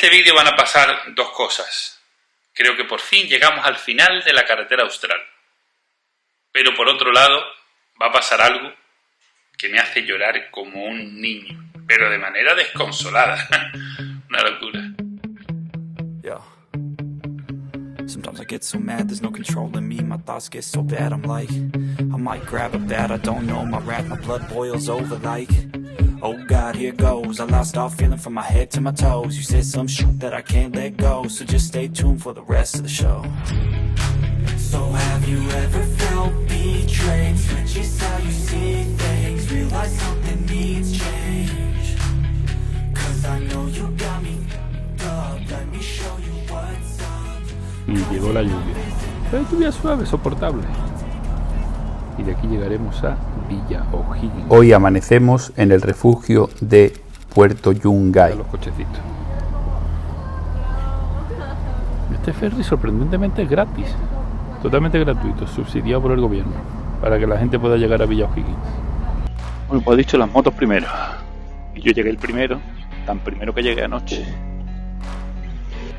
este vídeo van a pasar dos cosas. Creo que por fin llegamos al final de la carretera austral. Pero por otro lado, va a pasar algo que me hace llorar como un niño, pero de manera desconsolada. Una locura. Sometimes I get so mad, there's no control in me. My thoughts get so bad, I'm like, I might grab a bat, I don't know. My wrath, my blood boils over like, oh God, here goes. I lost all feeling from my head to my toes. You said some shit that I can't let go, so just stay tuned for the rest of the show. So have you ever felt betrayed? Switches how you see things, realize something needs change. Cause I know you got me up, let me show you what's up. Y llegó la lluvia. Pero lluvia suave, soportable. Y de aquí llegaremos a Villa O'Higgins. Hoy amanecemos en el refugio de Puerto Yungay. Los cochecitos. Este ferry sorprendentemente es gratis. Totalmente gratuito, subsidiado por el gobierno. Para que la gente pueda llegar a Villa O'Higgins. Bueno, pues he dicho las motos primero. Y yo llegué el primero. Tan primero que llegué anoche.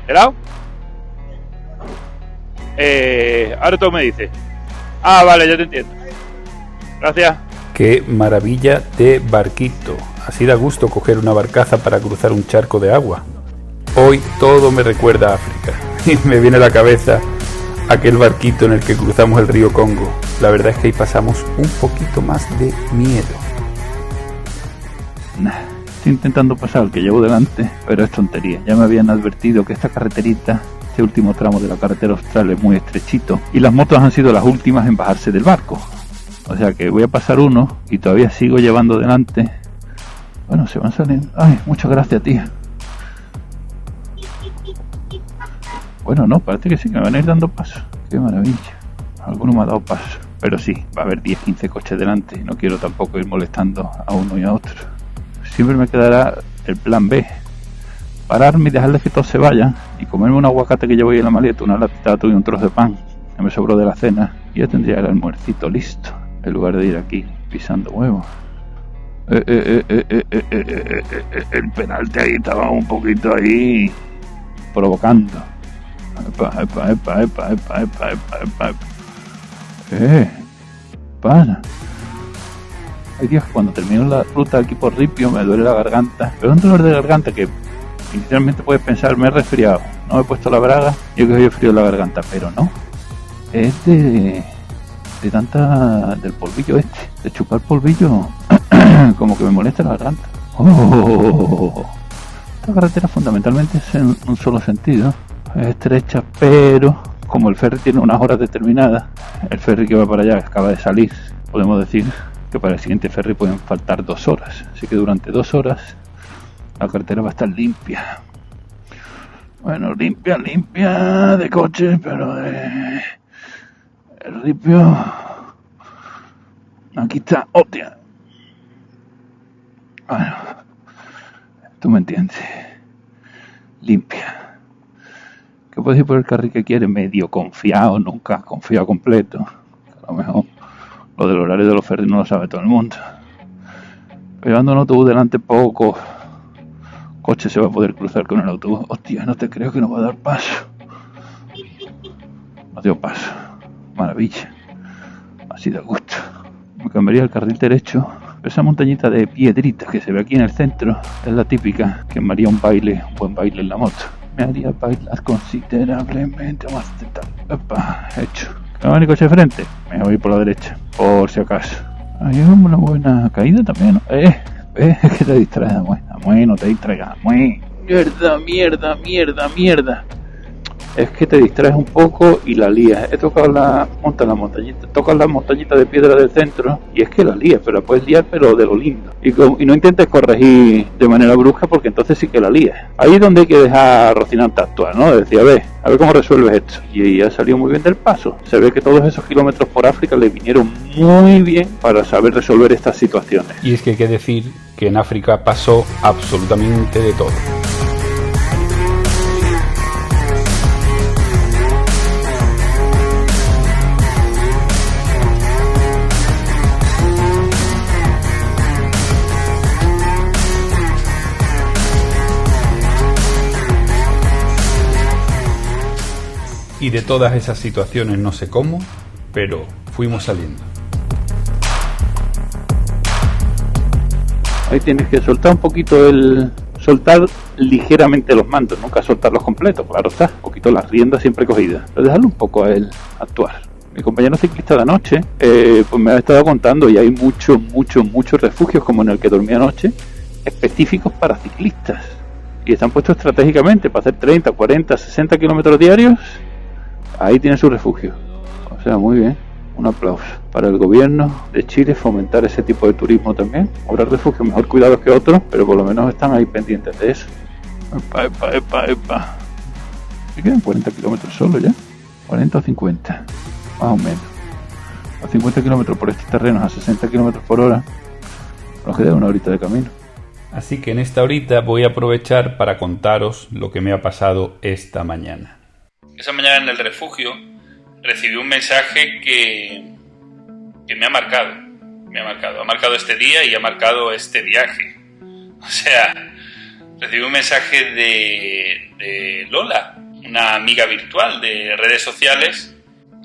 ¿Helado? Ahora tú me dices. Ah, vale, ya te entiendo. Gracias. Qué maravilla de barquito. Así da gusto coger una barcaza para cruzar un charco de agua. Hoy todo me recuerda a África. Y me viene a la cabeza aquel barquito en el que cruzamos el río Congo. La verdad es que ahí pasamos un poquito más de miedo. Estoy intentando pasar al que llevo delante, pero es tontería. Ya me habían advertido que esta carreterita, este último tramo de la carretera austral, es muy estrechito y las motos han sido las últimas en bajarse del barco. O sea que voy a pasar uno y todavía sigo llevando delante. Bueno, se van saliendo. Ay, muchas gracias, tía. Bueno, no, parece que sí, que me van a ir dando paso. Qué maravilla. Alguno me ha dado paso. Pero sí, va a haber 10-15 coches delante y no quiero tampoco ir molestando a uno y a otro. Siempre me quedará el plan B. Pararme y dejarles que todos se vayan y comerme un aguacate que llevo ahí en la maleta, una latita de atún y un trozo de pan que me sobró de la cena, y ya tendría el almuercito listo, en lugar de ir aquí pisando huevos. El penalti ahí estaba un poquito ahí provocando. Epa. Para. Hay días que cuando termino la ruta aquí por Ripio me duele la garganta, pero un dolor de garganta que inicialmente puedes pensar, me he resfriado, no me he puesto la braga, yo que he frío en la garganta, pero no, es de del polvillo de chupar polvillo, como que me molesta la garganta. Esta carretera fundamentalmente es en un solo sentido, es estrecha, pero como el ferry tiene unas horas determinadas, el ferry que va para allá acaba de salir, podemos decir que para el siguiente ferry pueden faltar 2 horas, así que durante 2 horas la carretera va a estar limpia. Bueno, limpia de coches, pero el ripio. Aquí está, hostia. Bueno, tú me entiendes. Limpia. Que puedes ir por el carril que quieres, medio confiado, nunca confiado completo. A lo mejor lo del horario de los ferries no lo sabe todo el mundo. Pero ando un autobús delante poco coche se va a poder cruzar con el autobús. Hostia, no te creo que nos va a dar paso. Nos dio paso. Maravilla. Así de gusto. Me cambiaría el carril derecho. Esa montañita de piedritas que se ve aquí en el centro es la típica que me haría un buen baile en la moto. Me haría bailar considerablemente más de tal. Epa, hecho. ¿Me va a venir coche de frente? Me voy por la derecha, por si acaso. Hay una buena caída también, ¿no? Que te distraes, no te distraigas, mierda. Es que te distraes un poco y la lías. He tocado tocas la montañita de piedra del centro y es que la lías, pero la puedes liar pero de lo lindo. Y no intentes corregir de manera brusca porque entonces sí que la lías. Ahí es donde hay que dejar a Rocinante actuar, ¿no? Decir, a ver cómo resuelves esto. Y ha salido muy bien del paso. Se ve que todos esos kilómetros por África le vinieron muy bien para saber resolver estas situaciones. Y es que hay que decir que en África pasó absolutamente de todo. Y de todas esas situaciones no sé cómo, pero fuimos saliendo. Ahí tienes que soltar un poquito soltar ligeramente los mandos, nunca soltarlos completos, claro está, un poquito las riendas siempre cogidas, pero dejarlo un poco a él actuar. Mi compañero ciclista de anoche, pues me ha estado contando, y hay muchos refugios como en el que dormí anoche, específicos para ciclistas, y están puestos estratégicamente para hacer 30, 40, 60 kilómetros diarios. Ahí tiene su refugio. O sea, muy bien. Un aplauso para el gobierno de Chile, fomentar ese tipo de turismo también. Habrá refugios mejor cuidados que otros, pero por lo menos están ahí pendientes de eso. Epa. Me quedan 40 kilómetros solo ya. 40 o 50, más o menos. A 50 kilómetros por estos terrenos, a 60 kilómetros por hora, nos queda una horita de camino. Así que en esta horita voy a aprovechar para contaros lo que me ha pasado esta mañana. Esa mañana en el refugio recibí un mensaje que me ha marcado. Ha marcado este día y ha marcado este viaje. O sea, recibí un mensaje de Lola, una amiga virtual de redes sociales,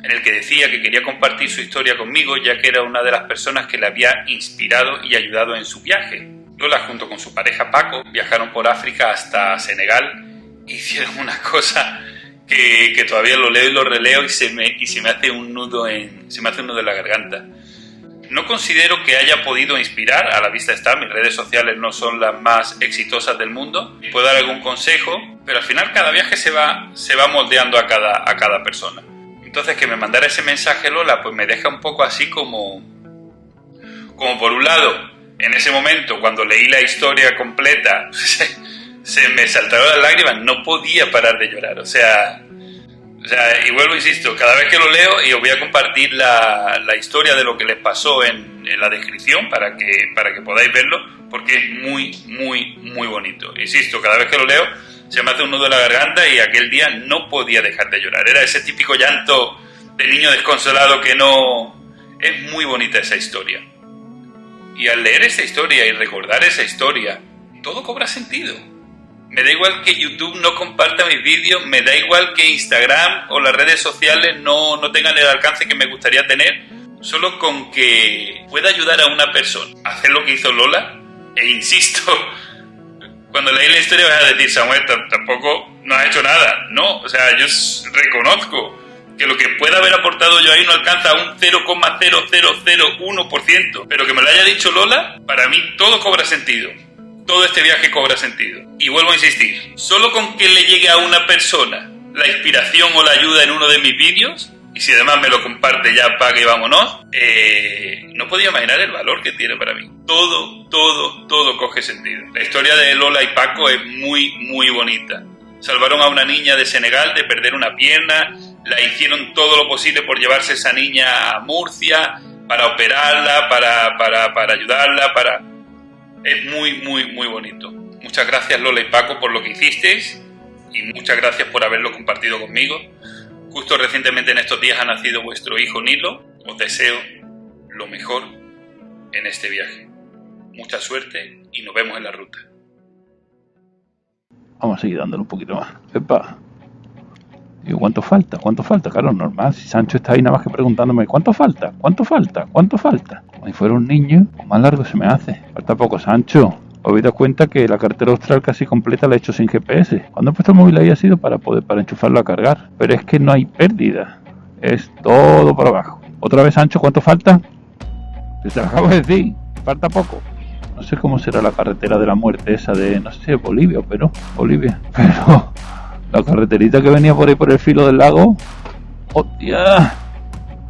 en el que decía que quería compartir su historia conmigo, ya que era una de las personas que le había inspirado y ayudado en su viaje. Lola, junto con su pareja Paco, viajaron por África hasta Senegal e hicieron una cosa que todavía lo leo y lo releo y se me hace un nudo en la garganta. No considero que haya podido inspirar, a la vista está, mis redes sociales no son las más exitosas del mundo, puedo dar algún consejo, pero al final cada viaje se va moldeando a cada persona. Entonces, que me mandara ese mensaje Lola, pues me deja un poco así como por un lado, en ese momento, cuando leí la historia completa, se me saltaron las lágrimas, no podía parar de llorar. O sea, y vuelvo, insisto, cada vez que lo leo, y os voy a compartir la historia de lo que les pasó en la descripción para que podáis verlo, porque es muy bonito. Insisto, cada vez que lo leo, se me hace un nudo en la garganta y aquel día no podía dejar de llorar. Era ese típico llanto de niño desconsolado que no... Es muy bonita esa historia. Y al leer esa historia y recordar esa historia, todo cobra sentido. Me da igual que YouTube no comparta mis vídeos, me da igual que Instagram o las redes sociales no tengan el alcance que me gustaría tener, solo con que pueda ayudar a una persona a hacer lo que hizo Lola. E insisto, cuando leí la historia vas a decir, Samuel, tampoco no has hecho nada. No, o sea, yo reconozco que lo que pueda haber aportado yo ahí no alcanza a un 0,0001%, pero que me lo haya dicho Lola, para mí todo cobra sentido. Todo este viaje cobra sentido. Y vuelvo a insistir, solo con que le llegue a una persona la inspiración o la ayuda en uno de mis vídeos, y si además me lo comparte ya, pague y vámonos, no podía imaginar el valor que tiene para mí. Todo coge sentido. La historia de Lola y Paco es muy bonita. Salvaron a una niña de Senegal de perder una pierna, la hicieron todo lo posible por llevarse a esa niña a Murcia, para operarla, para ayudarla, Es muy bonito. Muchas gracias Lola y Paco por lo que hicisteis y muchas gracias por haberlo compartido conmigo. Justo recientemente en estos días ha nacido vuestro hijo Nilo. Os deseo lo mejor en este viaje. Mucha suerte y nos vemos en la ruta. Vamos a seguir dándole un poquito más. Epa. Digo, ¿cuánto falta? Claro, normal. Si Sancho está ahí nada más que preguntándome, ¿cuánto falta? Como si fuera un niño, más largo se me hace. Falta poco, Sancho. Os dado cuenta que la carretera austral casi completa la he hecho sin GPS. Cuando he puesto el móvil ahí ha sido para enchufarlo a cargar. Pero es que no hay pérdida. Es todo por abajo. Otra vez, Sancho, ¿cuánto falta? Te lo acabo de decir. Falta poco. No sé cómo será la carretera de la muerte esa de, no sé, Bolivia, pero la carreterita que venía por ahí por el filo del lago. ¡Hostia!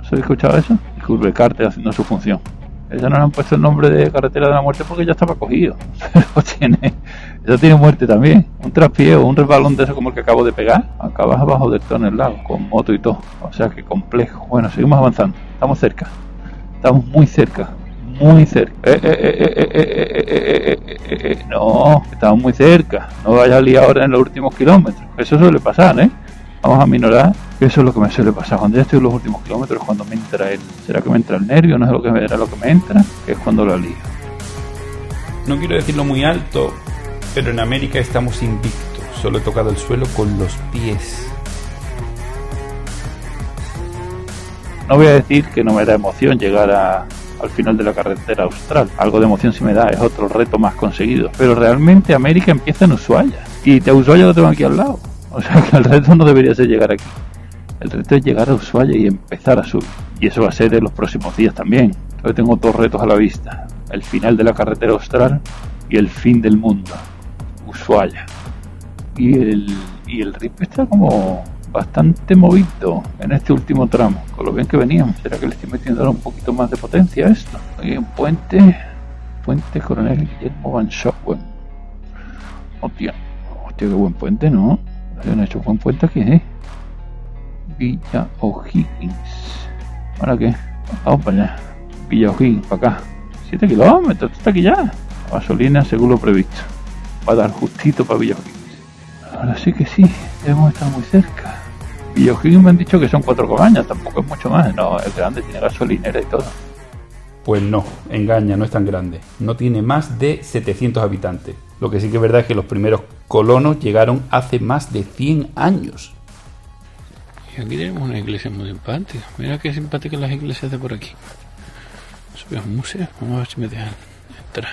¿Has escuchado eso? Y Curvecarte haciendo su función. Ella no le han puesto el nombre de carretera de la muerte porque ya estaba cogido. Pero eso tiene muerte también. Un traspié o un resbalón de eso como el que acabo de pegar. Acabas abajo del todo en el lago, con moto y todo. O sea que complejo. Bueno, seguimos avanzando. Estamos cerca. Estamos muy cerca. No, estamos muy cerca. No vaya a liar ahora en los últimos kilómetros. Eso suele pasar, ¿eh? Vamos a minorar. Eso es lo que me suele pasar cuando ya estoy en los últimos kilómetros, cuando me entra ¿será que me entra el nervio? No es lo que me entra, que es cuando la lío. No quiero decirlo muy alto, pero en América estamos invictos. Solo he tocado el suelo con los pies. No voy a decir que no me da emoción llegar al final de la carretera austral. Algo de emoción sí me da, es otro reto más conseguido. Pero realmente América empieza en Ushuaia. Y de Ushuaia lo tengo aquí al lado. O sea que el reto no debería ser llegar aquí. El reto es llegar a Ushuaia y empezar a subir. Y eso va a ser en los próximos días también. Entonces tengo dos retos a la vista. El final de la carretera austral y el fin del mundo. Ushuaia. Y el RIP está como bastante movido en este último tramo, con lo bien que veníamos. ¿Será que le estoy metiendo ahora un poquito más de potencia a esto? Hay un puente Coronel Guillermo Van Schoen. Hostia, qué buen puente, ¿no? Han hecho buen puente aquí, Villa O'Higgins. ¿Ahora qué? Vamos para allá. Villa O'Higgins, para acá. 7 kilómetros, está aquí ya. La gasolina según lo previsto. Va a dar justito para Villa O'Higgins. Ahora sí que sí, debemos estar muy cerca. Villa O'Higgins me han dicho que son 4 cabañas, tampoco es mucho más. No, es grande, tiene gasolinera y todo. Pues no, engaña, no es tan grande. No tiene más de 700 habitantes. Lo que sí que es verdad es que los primeros colonos llegaron hace más de 100 años. Y aquí tenemos una iglesia muy simpática. Mira qué simpáticas las iglesias de por aquí. Subimos un museo, vamos a ver si me dejan entrar.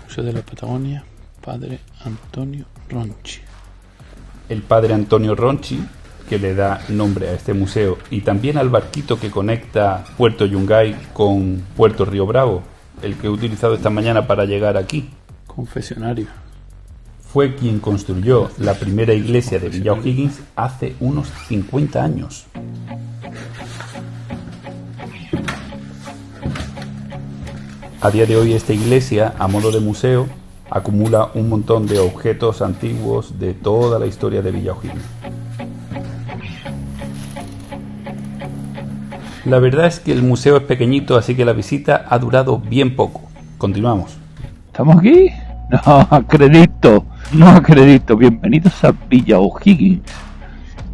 Museo de la Patagonia, Padre Antonio Ronchi. El padre Antonio Ronchi, que le da nombre a este museo, y también al barquito que conecta Puerto Yungay con Puerto Río Bravo, el que he utilizado esta mañana para llegar aquí. Confesionario. Fue quien construyó la primera iglesia de Villa O'Higgins hace unos 50 años. A día de hoy esta iglesia, a modo de museo, acumula un montón de objetos antiguos de toda la historia de Villa O'Higgins. La verdad es que el museo es pequeñito, así que la visita ha durado bien poco. Continuamos. ¿Estamos aquí? No acredito. Bienvenidos a Villa O'Higgins.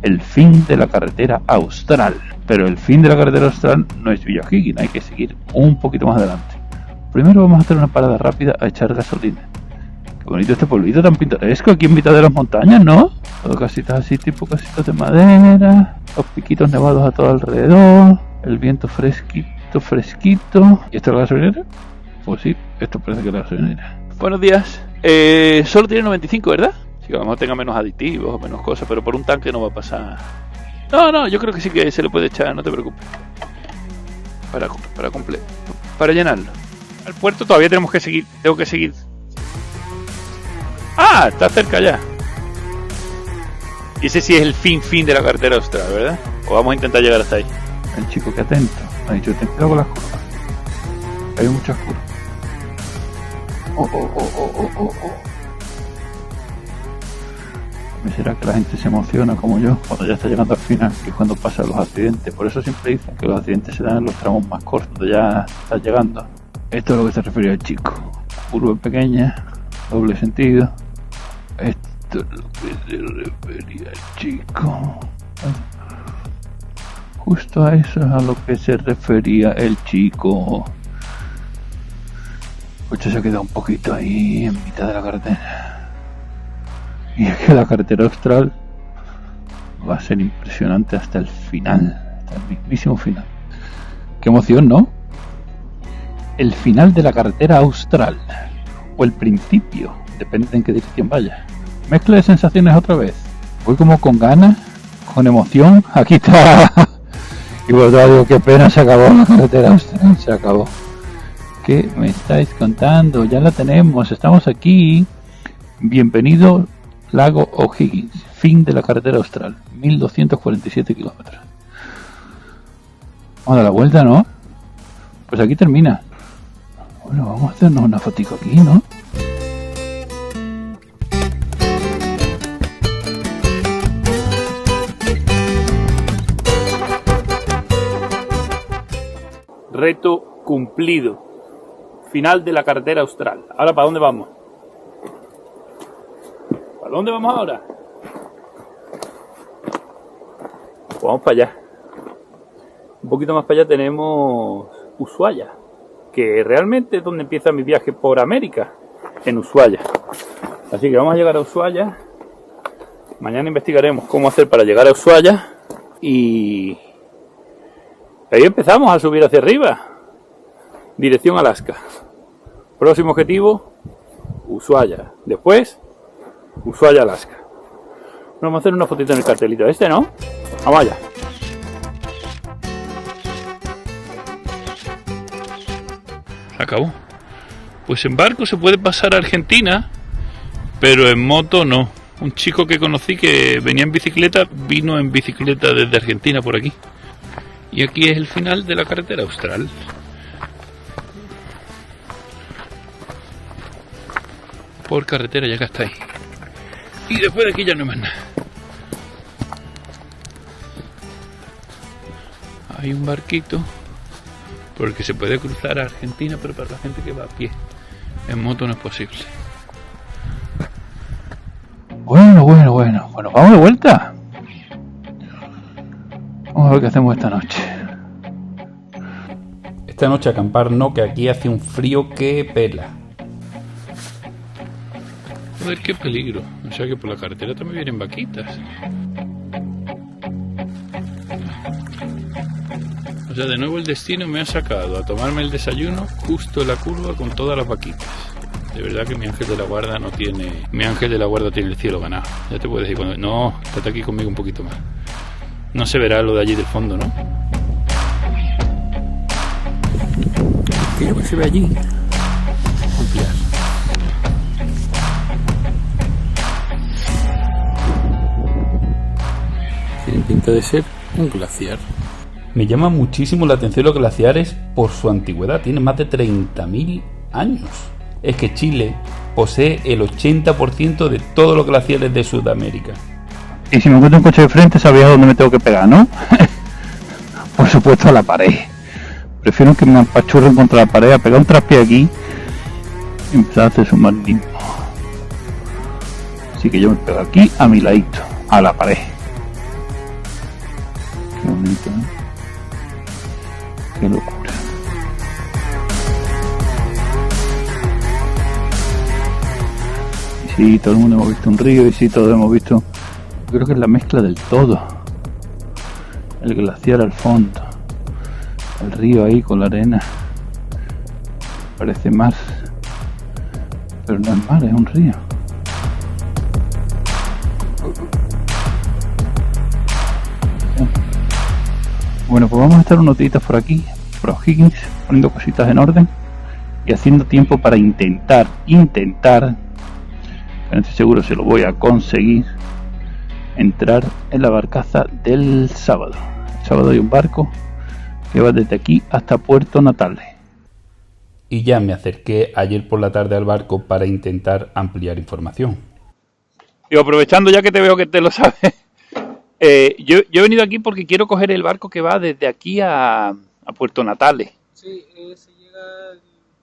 El fin de la carretera austral. Pero el fin de la carretera austral no es Villa O'Higgins, hay que seguir un poquito más adelante. Primero vamos a hacer una parada rápida a echar gasolina. Qué bonito este pueblito tan pintoresco aquí en mitad de las montañas, ¿no? Todo casitas así, tipo casitas de madera, los piquitos nevados a todo alrededor, el viento fresquito. ¿Y esto es la gasolinera? Pues sí, esto parece que es la gasolinera. Buenos días. Solo tiene 95, ¿verdad? Sí, que a lo mejor tenga menos aditivos o menos cosas, pero por un tanque no va a pasar. No, yo creo que sí que se le puede echar, no te preocupes. Para llenarlo. Al puerto todavía tengo que seguir. Ah, está cerca ya. Y ese sí es el fin de la carretera austral, ¿verdad? O vamos a intentar llegar hasta ahí. El chico, que atento. Me ha dicho, ten cuidado con las curvas. Hay muchas curvas. ¿Me será que la gente se emociona como yo cuando ya está llegando al final, que es cuando pasan los accidentes? Por eso siempre dicen que los accidentes se dan en los tramos más cortos, donde ya estás llegando. Esto es lo que se refería al chico. Curva pequeña, doble sentido. Esto es lo que se refería al chico. Justo a eso es a lo que se refería el chico. El coche se ha quedado un poquito ahí en mitad de la carretera. Y es que la carretera austral va a ser impresionante hasta el final, hasta el mismísimo final. Qué emoción, ¿no? El final de la carretera austral, o el principio, depende de en qué dirección vaya. Mezcla de sensaciones otra vez. Voy como con ganas, con emoción. Aquí está. Y vosotros digo, qué pena, se acabó la carretera austral, se acabó. ¿Qué me estáis contando? Ya la tenemos, estamos aquí. Bienvenido Lago O'Higgins, fin de la carretera austral, 1247 kilómetros. Vamos a dar la vuelta, ¿no? Pues aquí termina. Bueno, vamos a hacernos una fotico aquí, ¿no? Reto cumplido. Final de la carretera austral. Ahora, ¿para dónde vamos? ¿Para dónde vamos ahora? Pues vamos para allá. Un poquito más para allá tenemos Ushuaia, que realmente es donde empieza mi viaje por América, en Ushuaia. Así que vamos a llegar a Ushuaia. Mañana investigaremos cómo hacer para llegar a Ushuaia y Ahí empezamos a subir hacia arriba. Dirección Alaska. Próximo objetivo, Ushuaia. Después, Ushuaia, Alaska. Vamos a hacer una fotito en el cartelito. Este, ¿no? Vamos allá. Acabó. Pues en barco se puede pasar a Argentina, pero en moto no. Un chico que conocí que venía en bicicleta, vino en bicicleta desde Argentina por aquí. Y aquí es el final de la carretera austral. Por carretera ya que está ahí. Y después de aquí ya no hay más nada. Hay un barquito por el que se puede cruzar a Argentina, pero para la gente que va a pie. En moto no es posible. Bueno, ¿vamos de vuelta? Vamos a ver qué hacemos esta noche. Esta noche acampar no, que aquí hace un frío que pela. A ver qué peligro. O sea que por la carretera también vienen vaquitas. O sea, de nuevo el destino me ha sacado a tomarme el desayuno justo en la curva con todas las vaquitas. De verdad que mi ángel de la guarda no tiene... Mi ángel de la guarda tiene el cielo ganado. Ya te puedes decir cuando... No, estate aquí conmigo un poquito más. No se verá lo de allí del fondo, ¿no? Creo que se ve allí. Ampliar. Tiene pinta de ser un glaciar. Me llama muchísimo la atención los glaciares por su antigüedad. Tienen más de 30.000 años. Es que Chile posee el 80% de todos los glaciares de Sudamérica. Y si me encuentro un coche de frente, sabía dónde me tengo que pegar, ¿no? Por supuesto a la pared. Prefiero que me apachurren contra la pared, a pegar un traspié aquí y empezar a hacer submarinismo. Así que yo me pego aquí a mi ladito, a la pared. Qué bonito, ¿eh? Qué locura. Y sí, todo el mundo hemos visto un río, y sí, todos hemos visto... Creo que es la mezcla del todo. El glaciar al fondo. El río ahí con la arena. Parece mar. Pero no es mar, es un río. Bueno, pues vamos a estar unos días por aquí, por O'Higgins, poniendo cositas en orden y haciendo tiempo para intentar, pero no estoy seguro si lo voy a conseguir, entrar en la barcaza del sábado. El sábado hay un barco que va desde aquí hasta Puerto Natales. Y ya me acerqué ayer por la tarde al barco para intentar ampliar información. Y aprovechando ya que te veo que te lo sabes, yo he venido aquí porque quiero coger el barco que va desde aquí a Puerto Natales. Sí, se llega el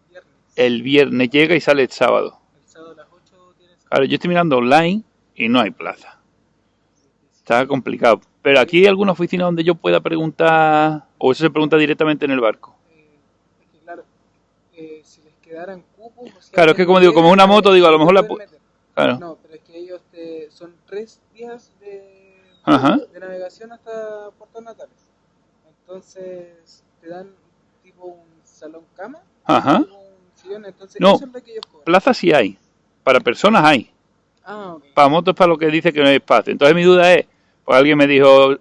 viernes. El viernes llega y sale el sábado. El sábado a las 8 tienes... Claro, yo estoy mirando online y no hay plaza. Está complicado. Pero aquí hay alguna oficina donde yo pueda preguntar, o eso se pregunta directamente en el barco. Es que claro, si les quedaran cupos... O sea, Claro, es que como digo, como una moto, digo, a lo mejor la... Claro. No, pero es que ellos son 3 días Ajá. de navegación hasta Puerto Natales. Entonces te dan tipo un salón cama, Ajá. tipo un sillón, entonces No, eso es lo que ellos cobran. plaza sí hay. Para personas hay. Ah, ok. Para motos para lo que dice que no hay espacio. Entonces mi duda es, pues alguien me dijo,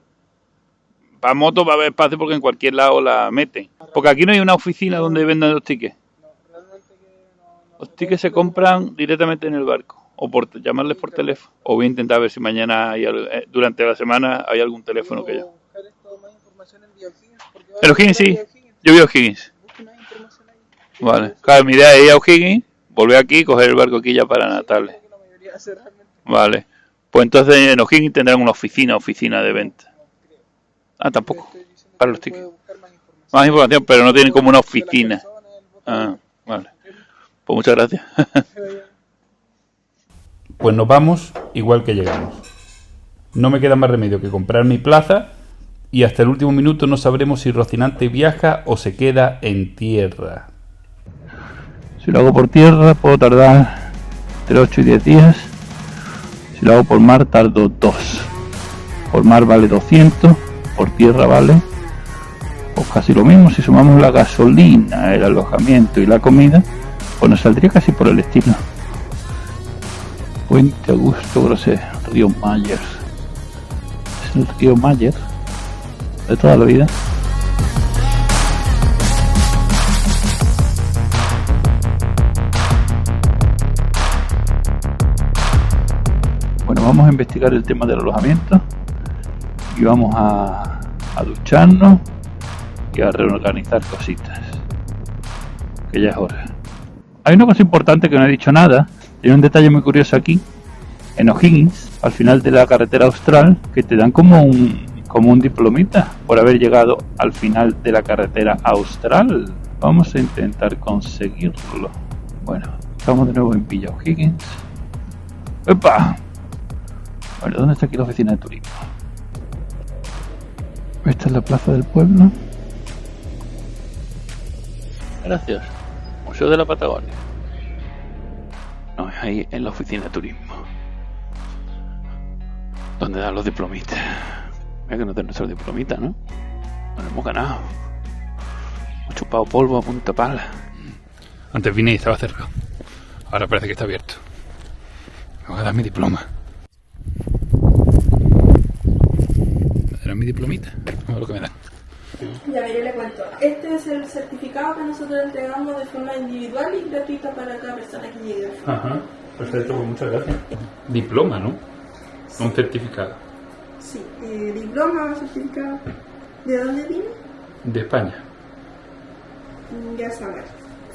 para motos va a haber espacio porque en cualquier lado la meten. Porque aquí no hay una oficina donde vendan los tickets. No, realmente que no Los tickets se compran directamente en el barco. O por llamarles por teléfono. O voy a intentar ver si mañana hay durante la semana hay algún teléfono que yo. buscar esto, más información en O'Higgins, porque va En a O'Higgins ser sí. O'Higgins. Yo vi O'Higgins. Busque más información ahí. Vale. Claro, mi idea es ir a O'Higgins, volver aquí y coger el barco aquí ya para Natales. Que la mayoría hace realmente. Vale. Pues entonces en O'Higgins tendrán una oficina de venta. Ah, tampoco. Estoy diciendo Para que los tickets. puede buscar más información. Más información, pero no tienen como una oficina. De las personas, el Ah, voto. vale. Pues muchas gracias. Pues nos vamos igual que llegamos. No me queda más remedio que comprar mi plaza y hasta el último minuto no sabremos si Rocinante viaja o se queda en tierra. Si lo hago por tierra puedo tardar entre 8 y 10 días. Si lo hago por mar tardo 2. Por mar vale 200, por tierra vale pues casi lo mismo. Si sumamos la gasolina, el alojamiento y la comida, pues nos saldría casi por el estilo. Puente Augusto Grosset, Río Mayer. Es el río Mayer de toda la vida. Bueno, vamos a investigar el tema del alojamiento y vamos a ducharnos y a reorganizar cositas, que ya es hora. Hay una cosa importante que no he dicho nada. Hay un detalle muy curioso aquí en O'Higgins, al final de la carretera austral, que te dan como un diplomita por haber llegado al final de la carretera austral. Vamos a intentar conseguirlo. Bueno, estamos de nuevo en Villa O'Higgins. ¡Epa! Bueno, ¿dónde está aquí la oficina de turismo? Esta es la plaza del pueblo. Gracias. Museo de la Patagonia. No, es ahí en la oficina de turismo, donde dan los diplomitas. Mira que no es de nuestro diplomita, ¿no? Nos hemos ganado. Hemos chupado polvo a punta pala. Antes vine y estaba cerrado. Ahora parece que está abierto. Me voy a dar mi diploma. ¿Me darán mi diplomita? Vamos a ver lo que me dan. Ya ver, yo le cuento. Este es el certificado que nosotros entregamos de forma individual y gratuita para cada persona que llegue. Ajá, perfecto, pues muchas gracias. Diploma, ¿no? Sí. Un certificado. Sí, diploma, certificado. ¿De dónde viene? De España. Ya sabes.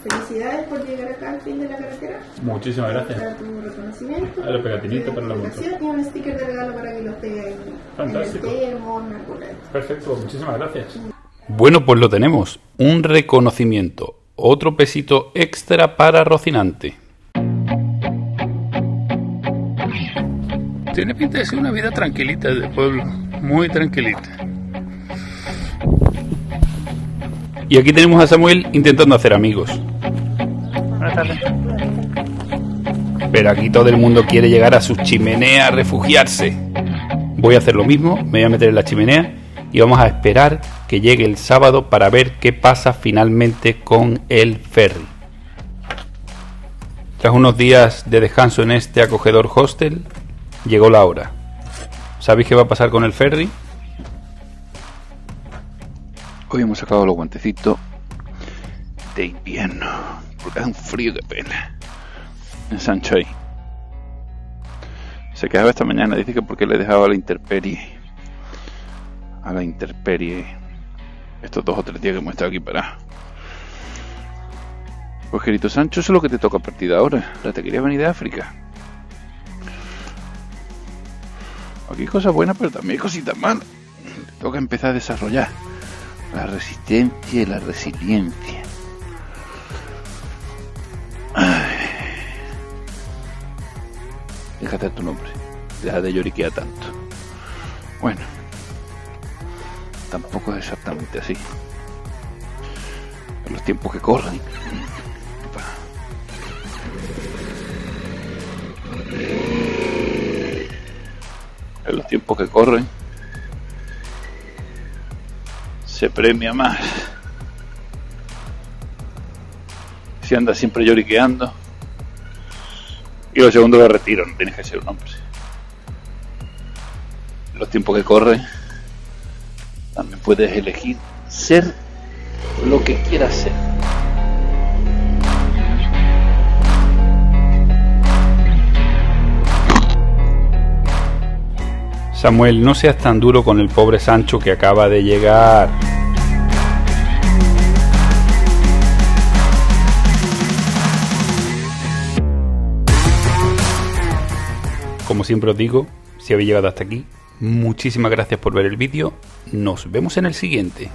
Felicidades por llegar acá al fin de la carretera. Muchísimas gracias. Para tu reconocimiento. A la pegatinita para la moto. Y un sticker de regalo para que lo pegue ahí. Fantástico. En el termo, en algún lado. Perfecto, muchísimas gracias. Bueno, pues lo tenemos. Un reconocimiento. Otro pesito extra para Rocinante. Tiene pinta de ser una vida tranquilita de pueblo. Muy tranquilita. Y aquí tenemos a Samuel intentando hacer amigos. Buenas tardes. Pero aquí todo el mundo quiere llegar a su chimenea a refugiarse. Voy a hacer lo mismo, me voy a meter en la chimenea y vamos a esperar que llegue el sábado para ver qué pasa finalmente con el ferry. Tras unos días de descanso en este acogedor hostel, llegó la hora. ¿Sabéis qué va a pasar con el ferry? Hoy hemos sacado los guantecitos de invierno, porque hace un frío de pena en Sancho ahí. Se quejaba esta mañana, dice que porque le dejaba a la intemperie estos 2 o 3 días que hemos estado aquí parados. Pues querido Sancho, eso es lo que te toca a partir de ahora. Ahora te querías venir de África. Aquí hay cosas buenas, pero también hay cositas malas. Te toca empezar a desarrollar la resistencia y la resiliencia. Ay. Déjate tu nombre. Deja de lloriquear tanto. Bueno, tampoco es exactamente así. En los tiempos que corren. En los tiempos que corren se premia más si andas siempre lloriqueando. Y lo segundo, lo retiro, no tienes que ser un hombre. En los tiempos que corren también puedes elegir ser lo que quieras ser. Samuel, no seas tan duro con el pobre Sancho que acaba de llegar. Como siempre os digo, si habéis llegado hasta aquí, muchísimas gracias por ver el vídeo. Nos vemos en el siguiente.